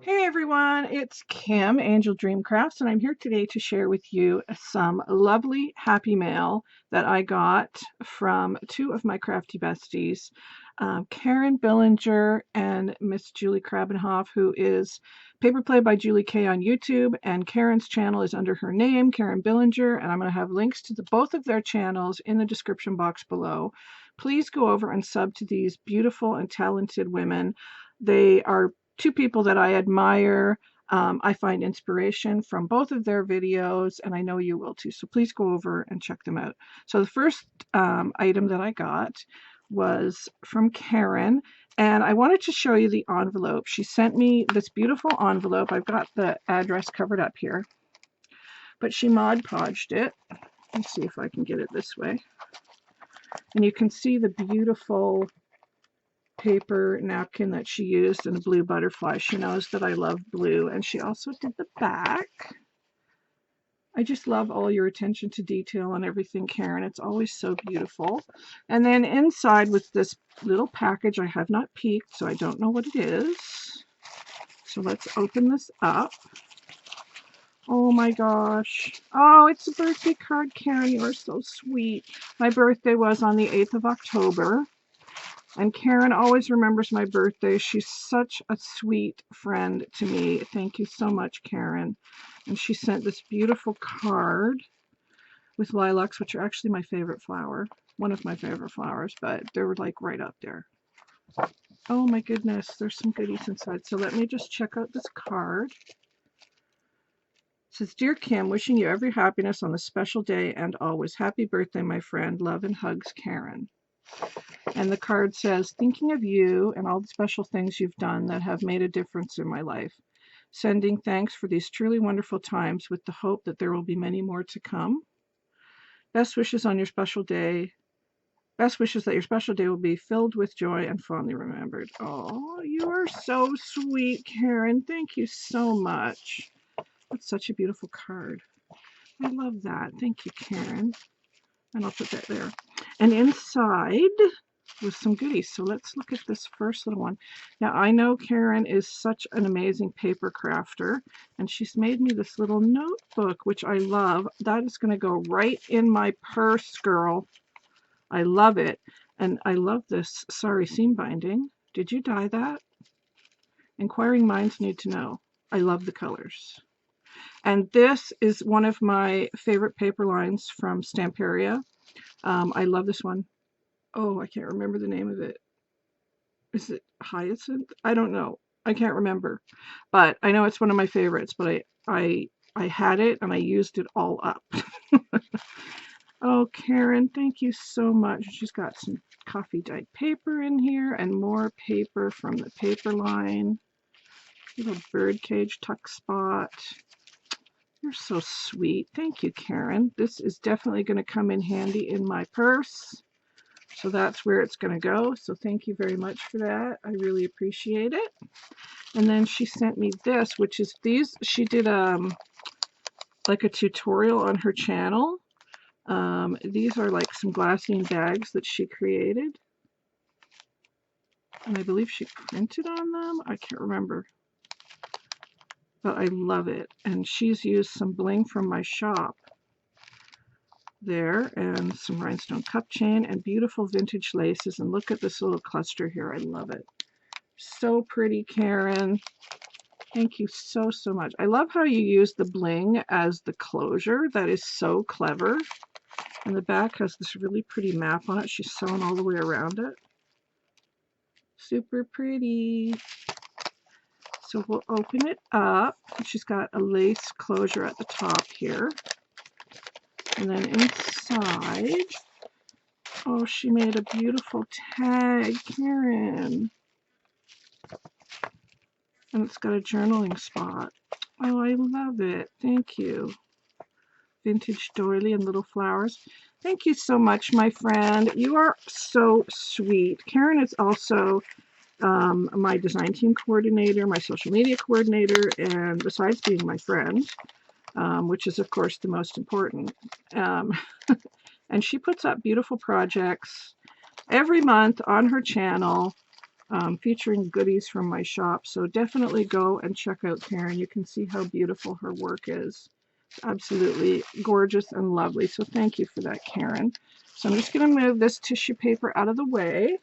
Hey everyone, it's Kim, Angeldreamcrafts, and I'm here today to share with you some lovely happy mail that I got from two of my crafty besties, Karen Billinger and Miss Julie Krabenhoff, who is Paper Play by Julie K on YouTube, and Karen's channel is under her name, Karen Billinger, and I'm going to have links to both of their channels in the description box below. Please go over and sub to these beautiful and talented women. They are two people that I admire. I find inspiration from both of their videos, and I know you will too. So please go over and check them out. So the first item that I got was from Karen, and I wanted to show you the envelope. She sent me this beautiful envelope. I've got the address covered up here, but she Mod Podged it. Let's see if I can get it this way. And you can see the beautiful paper napkin that she used and a blue butterfly. She knows that I love blue, and she also did the back. I just love all your attention to detail on everything, Karen. It's always so beautiful. And then inside with this little package, I have not peeked, so I don't know what it is. So let's open this up. Oh my gosh. Oh, it's a birthday card, Karen. You are so sweet. My birthday was on the 8th of October. And Karen always remembers my birthday. She's such a sweet friend to me. Thank you so much, Karen. And she sent this beautiful card with lilacs, which are actually my favorite flower. One of my favorite flowers, but they're like right up there. Oh my goodness, there's some goodies inside. So let me just check out this card. It says, Dear Kim, wishing you every happiness on this special day and always. Happy birthday, my friend. Love and hugs, Karen. And the card says, thinking of you and all the special things you've done that have made a difference in my life. Sending thanks for these truly wonderful times with the hope that there will be many more to come. Best wishes on your special day. Best wishes that your special day will be filled with joy and fondly remembered. Oh, you are so sweet, Karen. Thank you so much. That's such a beautiful card. I love that. Thank you, Karen. And I'll put that there. And inside with some goodies. So let's look at this first little one. Now I know Karen is such an amazing paper crafter, and she's made me this little notebook, which I love. That is going to go right in my purse, girl. I love it. And I love this sorry seam binding. Did you dye that? Inquiring minds need to know. I love the colors. And this is one of my favorite paper lines from Stamperia. I love this one. Oh, I can't remember the name of it. Is it Hyacinth? I don't know. I can't remember. But I know it's one of my favorites, but I had it and I used it all up. Oh, Karen, thank you so much. She's got some coffee dyed paper in here and more paper from the paper line. Little birdcage tuck spot. You're so sweet. Thank you, Karen. This is definitely going to come in handy in my purse. So that's where it's going to go. So thank you very much for that. I really appreciate it. And then she sent me this, which is these. She did like a tutorial on her channel. These are like some glassine bags that she created. And I believe she printed on them. I can't remember. But I love it. And she's used some bling from my shop there, and some rhinestone cup chain and beautiful vintage laces. And look at this little cluster here. I love it. So pretty, Karen. Thank you so much. I love how you use the bling as the closure. That is so clever. And the back has this really pretty map on it. She's sewn all the way around it. Super pretty. So we'll open it up. She's got a lace closure at the top here. And then inside, oh, she made a beautiful tag, Karen. And it's got a journaling spot. Oh, I love it. Thank you. Vintage doily and little flowers. Thank you so much, my friend. You are so sweet. Karen is also my design team coordinator, my social media coordinator, and besides being my friend, which is, of course, the most important. And she puts up beautiful projects every month on her channel. featuring goodies from my shop. So definitely go and check out Karen. You can see how beautiful her work is. Absolutely gorgeous and lovely. So thank you for that, Karen. So I'm just going to move this tissue paper out of the way.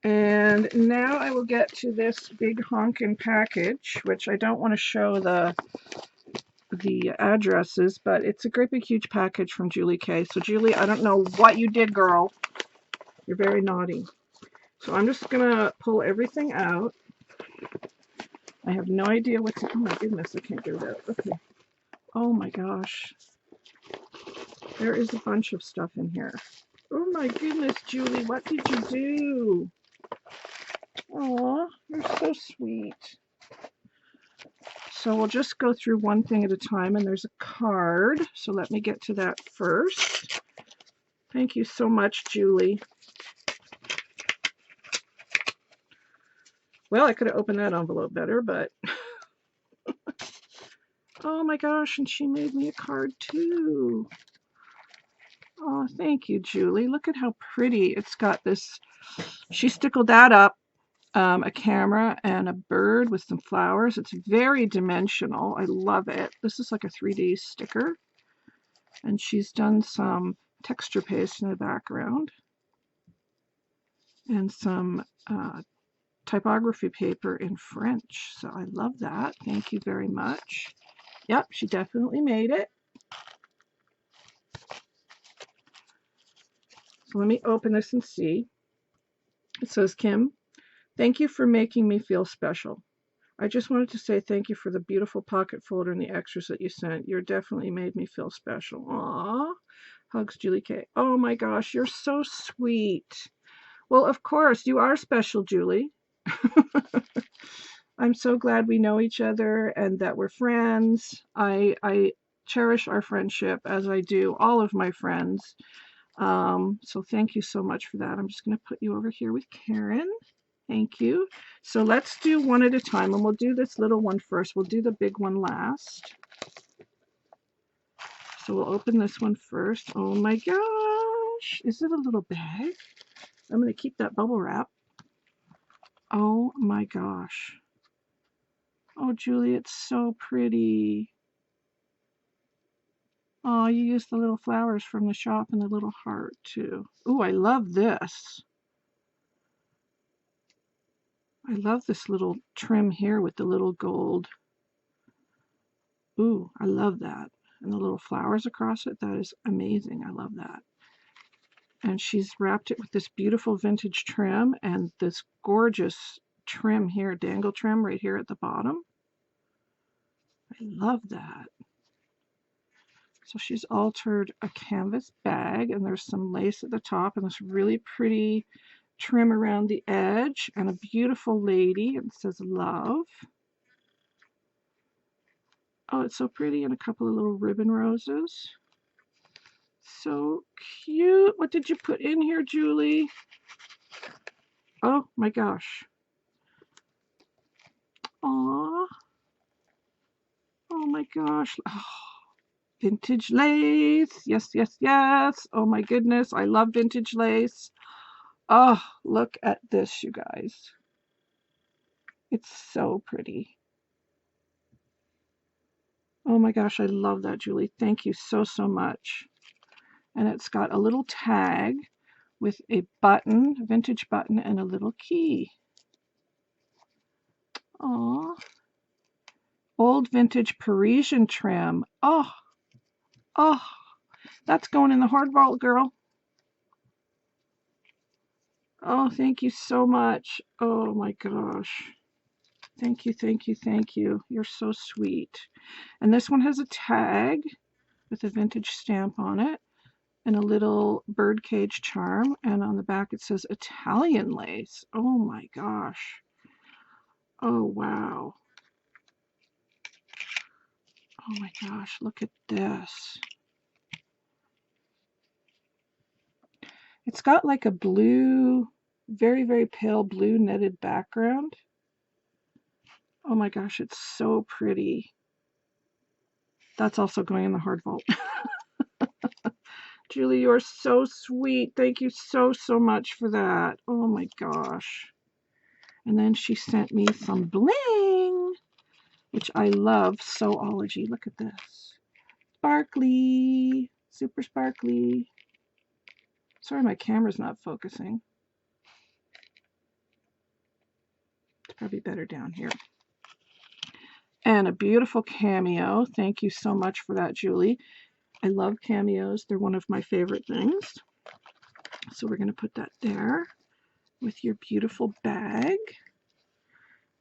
And now I will get to this big honkin' package, which I don't want to show the addresses, but it's a great big huge package from Julie K. So Julie, I don't know what you did, girl. You're very naughty. So I'm just going to pull everything out. I have no idea what to, oh my goodness, I can't get it out. Okay. Oh my gosh. There is a bunch of stuff in here. Oh my goodness, Julie, what did you do? Aw, you're so sweet. So we'll just go through one thing at a time, and there's a card. So let me get to that first. Thank you so much, Julie. Well, I could have opened that envelope better, but oh my gosh, and she made me a card too. Oh, thank you, Julie. Look at how pretty. It's got this, she stickled that up, a camera and a bird with some flowers. It's very dimensional. I love it. This is like a 3D sticker. And she's done some texture paste in the background and some typography paper in French. So I love that. Thank you very much. Yep, she definitely made it. So let me open this and see. It says, Kim, thank you for making me feel special. I just wanted to say thank you for the beautiful pocket folder and the extras that you sent. You definitely made me feel special. Aww. Hugs, Julie K. Oh my gosh, you're so sweet. Well, of course, you are special, Julie. I'm so glad we know each other and that we're friends. I cherish our friendship as I do all of my friends. So thank you so much for that. I'm just going to put you over here with Karen. Thank you. So let's do one at a time, and we'll do this little one first. We'll do the big one last. So we'll open this one first. Oh my gosh. Is it a little bag? I'm going to keep that bubble wrap. Oh my gosh. Oh, Julie, it's so pretty. Oh, you used the little flowers from the shop and the little heart too. Ooh, I love this. I love this little trim here with the little gold. Ooh, I love that. And the little flowers across it. That is amazing. I love that. And she's wrapped it with this beautiful vintage trim and this gorgeous trim here, dangle trim right here at the bottom. I love that. So she's altered a canvas bag, and there's some lace at the top and this really pretty trim around the edge and a beautiful lady, and it says love. Oh, it's so pretty, and a couple of little ribbon roses. So cute. What did you put in here, Julie? Oh my gosh. Aw. Oh my gosh. Oh, vintage lace. Yes, yes, yes. Oh my goodness. I love vintage lace. Oh, look at this, you guys. It's so pretty. Oh my gosh, I love that, Julie. Thank you so, so much. And it's got a little tag with a button, a vintage button, and a little key. Aw. Old vintage Parisian trim. Oh, oh, that's going in the hard vault, girl. Oh, thank you so much. Oh my gosh. Thank you, thank you, thank you. You're so sweet. And this one has a tag with a vintage stamp on it and a little birdcage charm. And on the back it says Italian lace. Oh my gosh. Oh, wow. Oh my gosh, look at this. It's got like a blue, very, very pale blue netted background. Oh my gosh, it's so pretty. That's also going in the hard vault. Julie, you're so sweet. Thank you so, so much for that. Oh my gosh. And then she sent me some bling, which I love. Soology. Look at this. Sparkly. Super sparkly. Sorry, my camera's not focusing. It's probably better down here. And a beautiful cameo. Thank you so much for that, Julie. I love cameos. They're one of my favorite things. So we're going to put that there with your beautiful bag.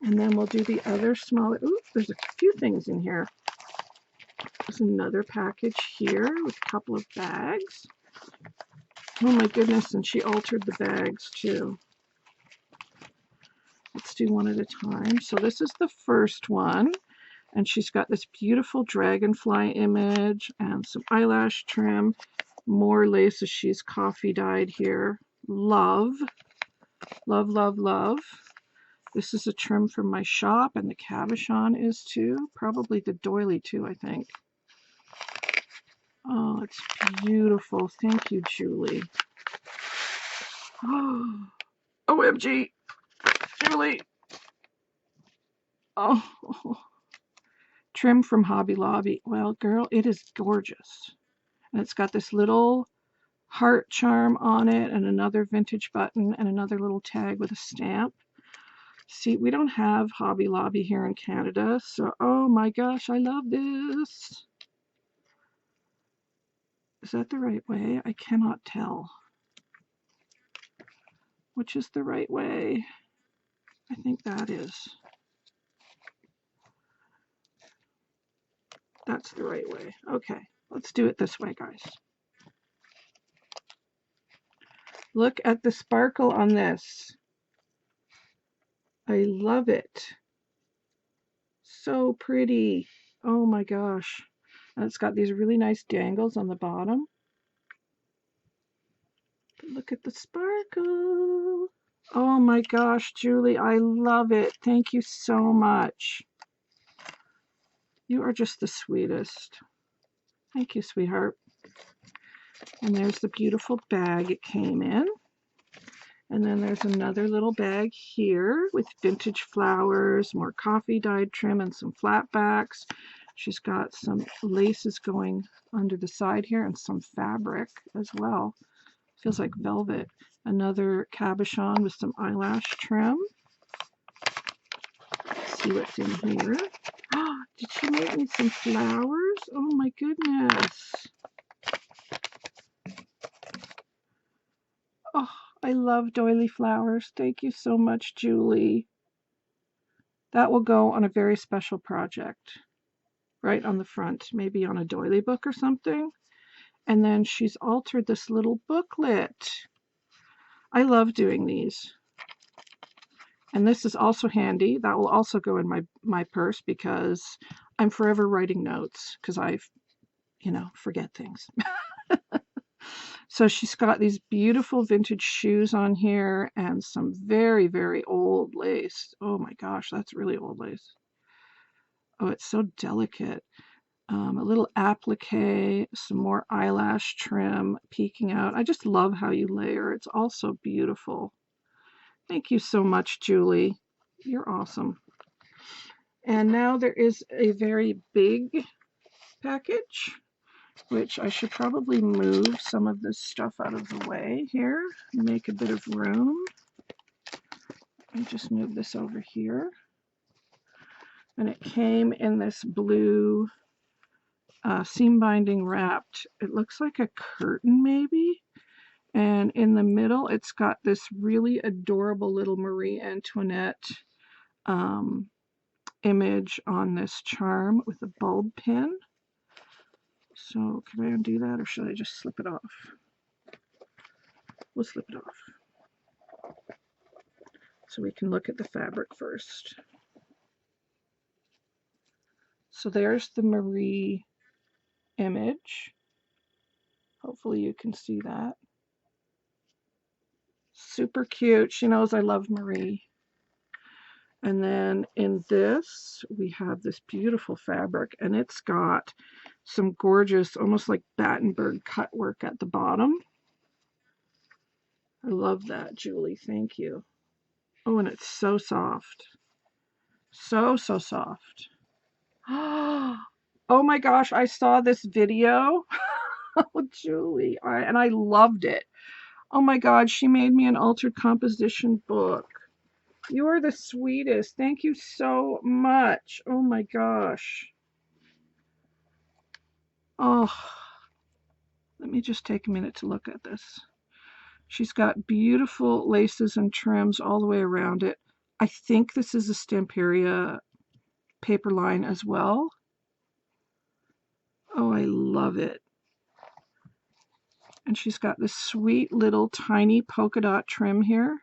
And then we'll do the other smaller. Ooh, there's a few things in here. There's another package here with a couple of bags. Oh my goodness, and she altered the bags too. Let's do one at a time. So this is the first one. And she's got this beautiful dragonfly image and some eyelash trim. More laces. She's coffee dyed here. Love. Love, love, love. This is a trim from my shop, and the cabochon is too. Probably the doily too, I think. Oh, it's beautiful. Thank you, Julie. Oh, OMG. Julie. Oh. Trim from Hobby Lobby. Well, girl, it is gorgeous. And it's got this little heart charm on it and another vintage button and another little tag with a stamp. See, we don't have Hobby Lobby here in Canada, so oh my gosh, I love this. Is that the right way? I cannot tell. Which is the right way? I think that is. That's the right way. Okay, let's do it this way, guys. Look at the sparkle on this. I love it. So pretty. Oh my gosh. And it's got these really nice dangles on the bottom. But look at the sparkle. Oh my gosh, Julie, I love it. Thank you so much. You are just the sweetest. Thank you, sweetheart. And there's the beautiful bag it came in. And then there's another little bag here with vintage flowers, more coffee dyed trim, and some flat backs. She's got some laces going under the side here and some fabric as well. Feels like velvet. Another cabochon with some eyelash trim. Let's see what's in here. Oh, did she make me some flowers? Oh my goodness. Oh, I love doily flowers. Thank you so much, Julie. That will go on a very special project. Right on the front, maybe on a doily book or something. And then she's altered this little booklet. I love doing these. And this is also handy. That will also go in my purse because I'm forever writing notes because I, forget things. So she's got these beautiful vintage shoes on here and some very, very old lace. Oh my gosh, that's really old lace. Oh, it's so delicate. A little applique, some more eyelash trim peeking out. I just love how you layer. It's all so beautiful. Thank you so much, Julie. You're awesome. And now there is a very big package, which I should probably move some of this stuff out of the way here, make a bit of room. And just move this over here. And it came in this blue seam binding wrapped. It looks like a curtain maybe. And in the middle, it's got this really adorable little Marie Antoinette image on this charm with a bulb pin. So can I undo that or should I just slip it off? We'll slip it off. So we can look at the fabric first. So there's the Marie image. Hopefully you can see that. Super cute. She knows I love Marie. And then in this, we have this beautiful fabric, and it's got some gorgeous, almost like Battenberg cut work at the bottom. I love that, Julie. Thank you. Oh, and it's so soft. So, so soft. Oh my gosh, I saw this video. Oh, Julie, and I loved it. Oh my God, she made me an altered composition book. You are the sweetest. Thank you so much. Oh my gosh. Oh, let me just take a minute to look at this. She's got beautiful laces and trims all the way around it. I think this is a Stamperia paper line as well. Oh, I love it. And she's got this sweet little tiny polka dot trim here.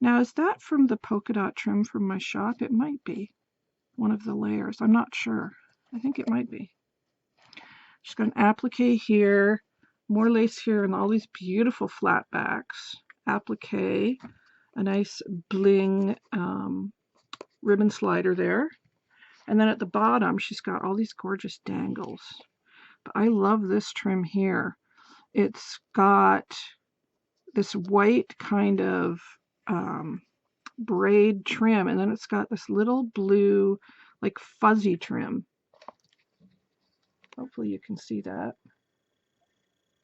Now, is that from the polka dot trim from my shop? It might be one of the layers. I'm not sure. I think it might be. She's got an applique here, more lace here, and all these beautiful flat backs. Applique, a nice bling ribbon slider there. And then at the bottom, she's got all these gorgeous dangles. But I love this trim here. It's got this white kind of braid trim, and then it's got this little blue, like fuzzy trim. Hopefully you can see that.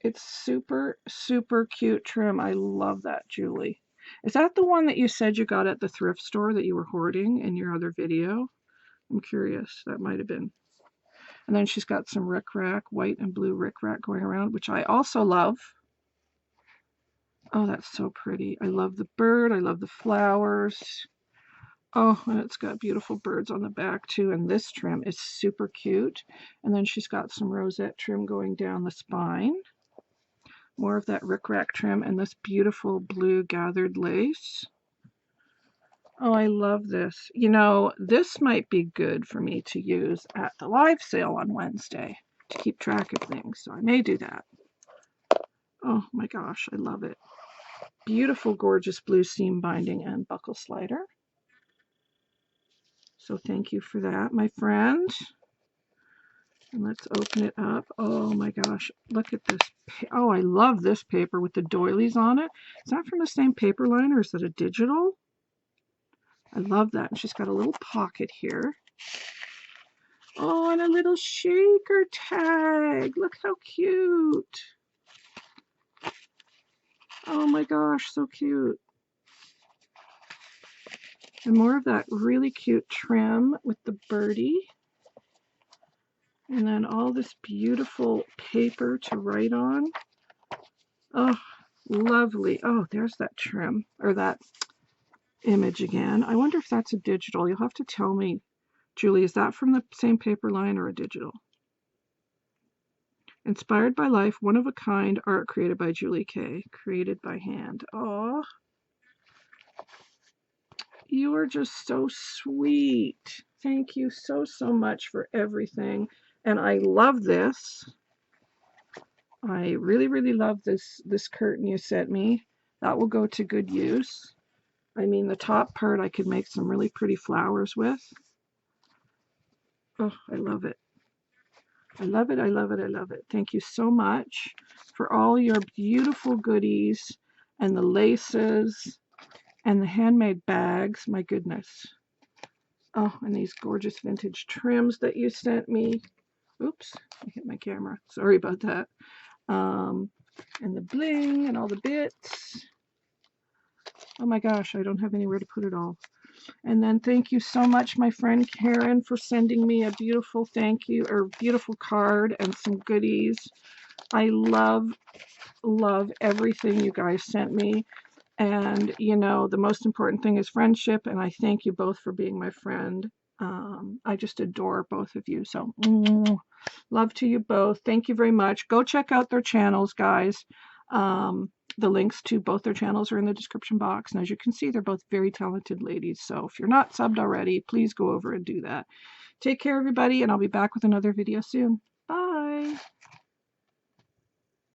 It's super, super cute trim. I love that, Julie. Is that the one that you said you got at the thrift store that you were hoarding in your other video? I'm curious. That might have been. And then she's got some rickrack, white and blue rickrack going around, which I also love. Oh, that's so pretty. I love the bird. I love the flowers. Oh, and it's got beautiful birds on the back too. And this trim is super cute. And then she's got some rosette trim going down the spine. More of that rickrack trim and this beautiful blue gathered lace. Oh, I love this. You know, this might be good for me to use at the live sale on Wednesday to keep track of things. So I may do that. Oh my gosh, I love it. Beautiful, gorgeous blue seam binding and buckle slider. So thank you for that, my friend. And let's open it up. Oh my gosh, look at this. Oh, I love this paper with the doilies on it. Is that from the same paper line or is it a digital? I love that. And she's got a little pocket here. Oh, and a little shaker tag. Look how cute. Oh my gosh, so cute. And more of that really cute trim with the birdie. And then all this beautiful paper to write on. Oh, lovely. Oh, there's that trim, or that image again. I wonder if that's a digital. You'll have to tell me, Julie. Is that from the same paper line or a digital? Inspired by life, one of a kind art created by Julie K. Created by hand. Oh, you are just so sweet. Thank you so, so much for everything. And I love this. I really, really love this curtain you sent me. That will go to good use. I mean, the top part I could make some really pretty flowers with. Oh, I love it. I love it, I love it, I love it. Thank you so much for all your beautiful goodies and the laces and the handmade bags. My goodness. Oh, and these gorgeous vintage trims that you sent me. Oops, I hit my camera. Sorry about that. And the bling and all the bits. Oh my gosh, I don't have anywhere to put it all. And then thank you so much, my friend Karen, for sending me a beautiful thank you, or beautiful card and some goodies. I love, love everything you guys sent me. And, you know, the most important thing is friendship, and I thank you both for being my friend. I just adore both of you. So, love to you both. Thank you very much. Go check out their channels, guys. The links to both their channels are in the description box. And as you can see, they're both very talented ladies. So if you're not subbed already, please go over and do that. Take care, everybody, and I'll be back with another video soon.